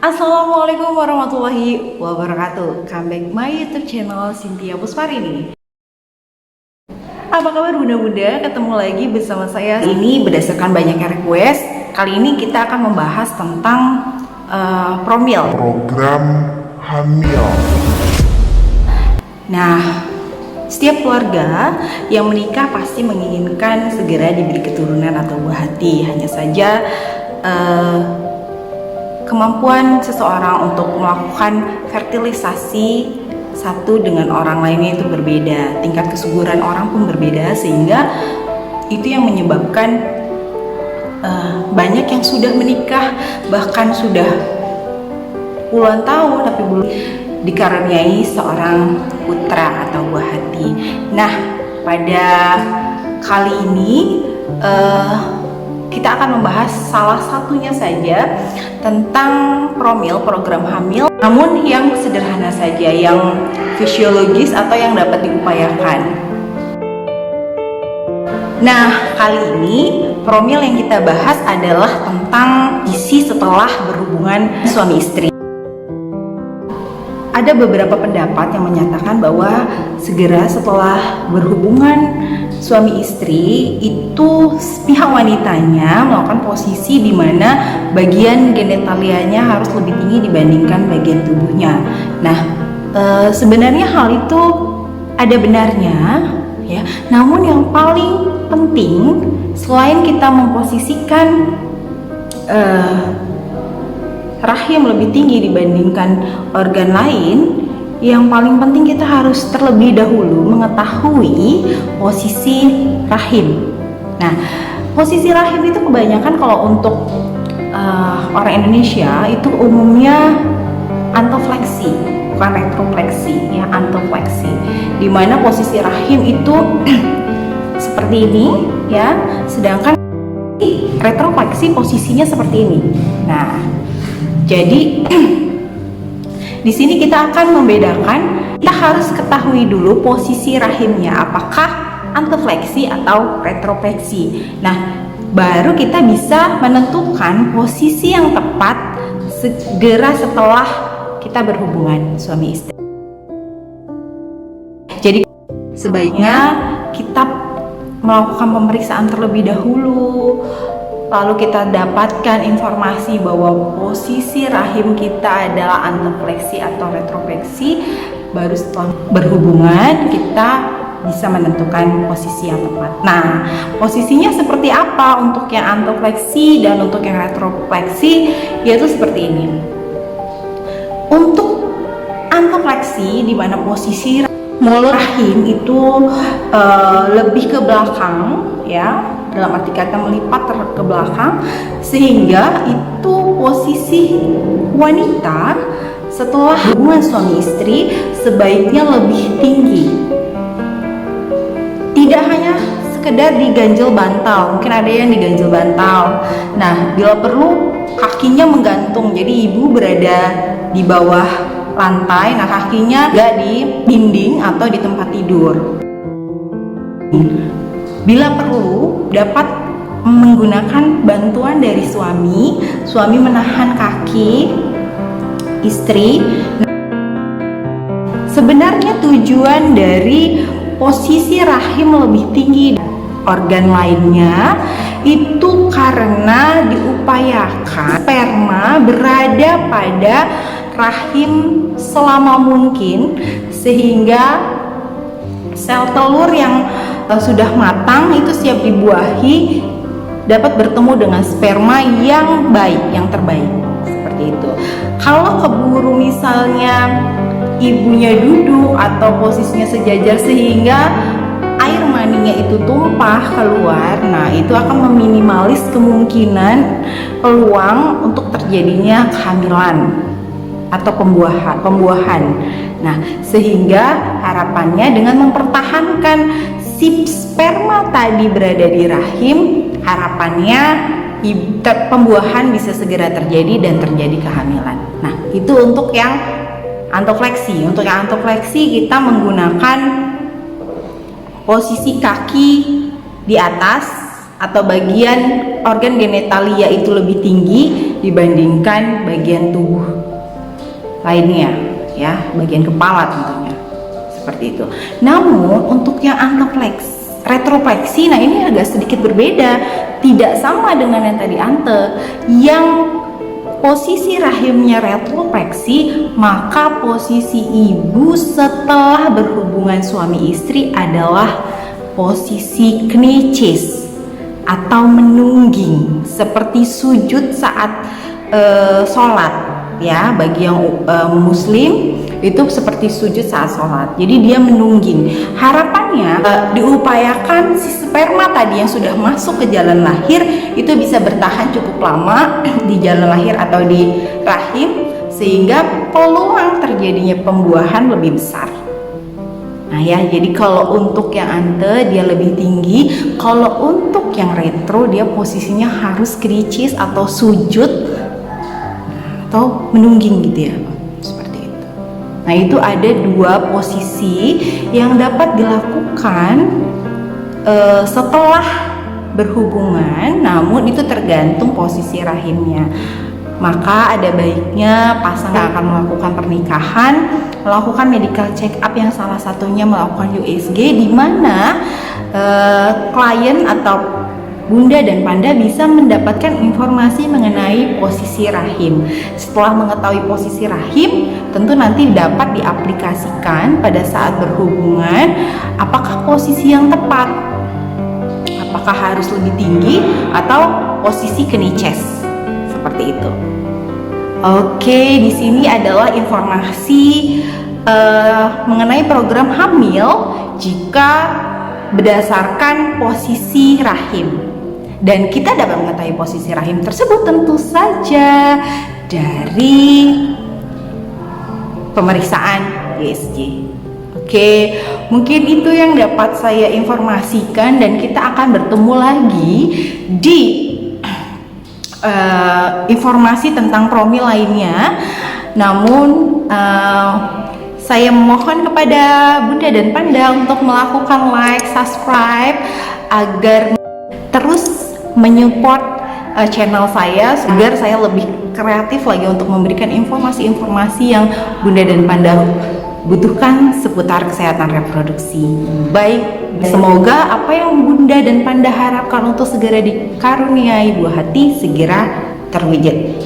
Assalamualaikum warahmatullahi wabarakatuh. Come back my YouTube channel Cynthia Pusparini. Apa kabar bunda-bunda? Ketemu lagi bersama saya. Ini berdasarkan banyaknya request. Kali ini kita akan membahas tentang promil. Program hamil. Nah, setiap keluarga yang menikah pasti menginginkan segera diberi keturunan atau buah hati. Hanya saja kemampuan seseorang untuk melakukan fertilisasi satu dengan orang lainnya itu berbeda, tingkat kesuburan orang pun berbeda, sehingga itu yang menyebabkan banyak yang sudah menikah, bahkan sudah puluhan tahun tapi belum dikaruniai seorang putra atau buah hati. Nah, pada kali ini kita akan membahas salah satunya saja tentang promil, program hamil, namun yang sederhana saja, yang fisiologis atau yang dapat diupayakan. Nah, kali ini promil yang kita bahas adalah tentang isi setelah berhubungan suami istri. Ada beberapa pendapat yang menyatakan bahwa segera setelah berhubungan suami istri itu pihak wanitanya melakukan posisi di mana bagian genitalianya harus lebih tinggi dibandingkan bagian tubuhnya. Nah, sebenarnya hal itu ada benarnya, ya. Namun yang paling penting selain kita memposisikan rahim lebih tinggi dibandingkan organ lain, yang paling penting kita harus terlebih dahulu mengetahui posisi rahim. Nah, posisi rahim itu kebanyakan kalau untuk orang Indonesia itu umumnya antofleksi, bukan retrofleksi, ya, antofleksi, dimana posisi rahim itu seperti ini, ya, sedangkan retrofleksi posisinya seperti ini. Nah, jadi di sini kita akan membedakan, kita harus ketahui dulu posisi rahimnya, apakah antofleksi atau retrofleksi. Nah, baru kita bisa menentukan posisi yang tepat segera setelah kita berhubungan suami istri. Jadi sebaiknya kita melakukan pemeriksaan terlebih dahulu, lalu kita dapatkan informasi bahwa posisi rahim kita adalah antofleksi atau retrofleksi. Baru setelah berhubungan kita bisa menentukan posisi yang tepat. Nah, posisinya seperti apa untuk yang antofleksi dan untuk yang retrofleksi, yaitu seperti ini. Untuk antofleksi, di mana posisi mulut rahim itu lebih ke belakang, ya, dalam arti kata melipat ke belakang, sehingga itu posisi wanita setelah hubungan suami istri sebaiknya lebih tinggi. Tidak hanya sekedar diganjel bantal, mungkin ada yang diganjel bantal. Nah, bila perlu kakinya menggantung, jadi ibu berada di bawah lantai, nah kakinya nggak di dinding atau di tempat tidur. Bila perlu dapat menggunakan bantuan dari suami menahan kaki istri. Sebenarnya tujuan dari posisi rahim lebih tinggi organ lainnya itu karena diupayakan sperma berada pada rahim selama mungkin, sehingga sel telur yang sudah matang itu siap dibuahi dapat bertemu dengan sperma yang baik, yang terbaik, seperti itu. Kalau keburu misalnya ibunya duduk atau posisinya sejajar sehingga air maninya itu tumpah keluar, nah itu akan meminimalis kemungkinan peluang untuk terjadinya kehamilan atau pembuahan. Nah, sehingga harapannya dengan mempertahankan si sperma tadi berada di rahim, harapannya pembuahan bisa segera terjadi dan terjadi kehamilan. Nah, itu untuk yang antofleksi. Untuk yang antofleksi kita menggunakan posisi kaki di atas atau bagian organ genitalia itu lebih tinggi dibandingkan bagian tubuh lainnya ya, bagian kepala tentunya seperti itu. Namun untuk yang retropleksi, nah ini agak sedikit berbeda, tidak sama dengan yang tadi ante. Yang posisi rahimnya retropleksi, maka posisi ibu setelah berhubungan suami istri adalah posisi knicis atau menungging, seperti sujud saat sholat ya. Bagi yang muslim itu seperti sujud saat sholat, jadi dia menungging. Harapannya diupayakan si sperma tadi yang sudah masuk ke jalan lahir itu bisa bertahan cukup lama di jalan lahir atau di rahim, sehingga peluang terjadinya pembuahan lebih besar. Nah ya, jadi kalau untuk yang ante dia lebih tinggi, kalau untuk yang retro dia posisinya harus kricis atau sujud atau menungging gitu ya, seperti itu. Nah itu ada dua posisi yang dapat dilakukan setelah berhubungan, namun itu tergantung posisi rahimnya. Maka ada baiknya pasangan akan melakukan pernikahan melakukan medical check up yang salah satunya melakukan USG, di mana klien atau Bunda dan Panda bisa mendapatkan informasi mengenai posisi rahim. Setelah mengetahui posisi rahim, tentu nanti dapat diaplikasikan pada saat berhubungan apakah posisi yang tepat, apakah harus lebih tinggi atau posisi knices, seperti itu. Oke, di sini adalah informasi mengenai program hamil jika berdasarkan posisi rahim. Dan kita dapat mengetahui posisi rahim tersebut tentu saja dari pemeriksaan USG. Oke, mungkin itu yang dapat saya informasikan, dan kita akan bertemu lagi di informasi tentang promil lainnya. Namun saya mohon kepada Bunda dan Panda untuk melakukan like, subscribe agar terus menyupport channel saya agar saya lebih kreatif lagi untuk memberikan informasi-informasi yang Bunda dan Panda butuhkan seputar kesehatan reproduksi. Baik, semoga apa yang Bunda dan Panda harapkan untuk segera dikaruniai buah hati segera terwujud.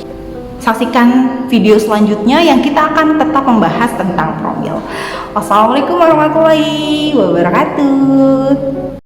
Saksikan video selanjutnya yang kita akan tetap membahas tentang promil. Wassalamualaikum warahmatullahi wabarakatuh.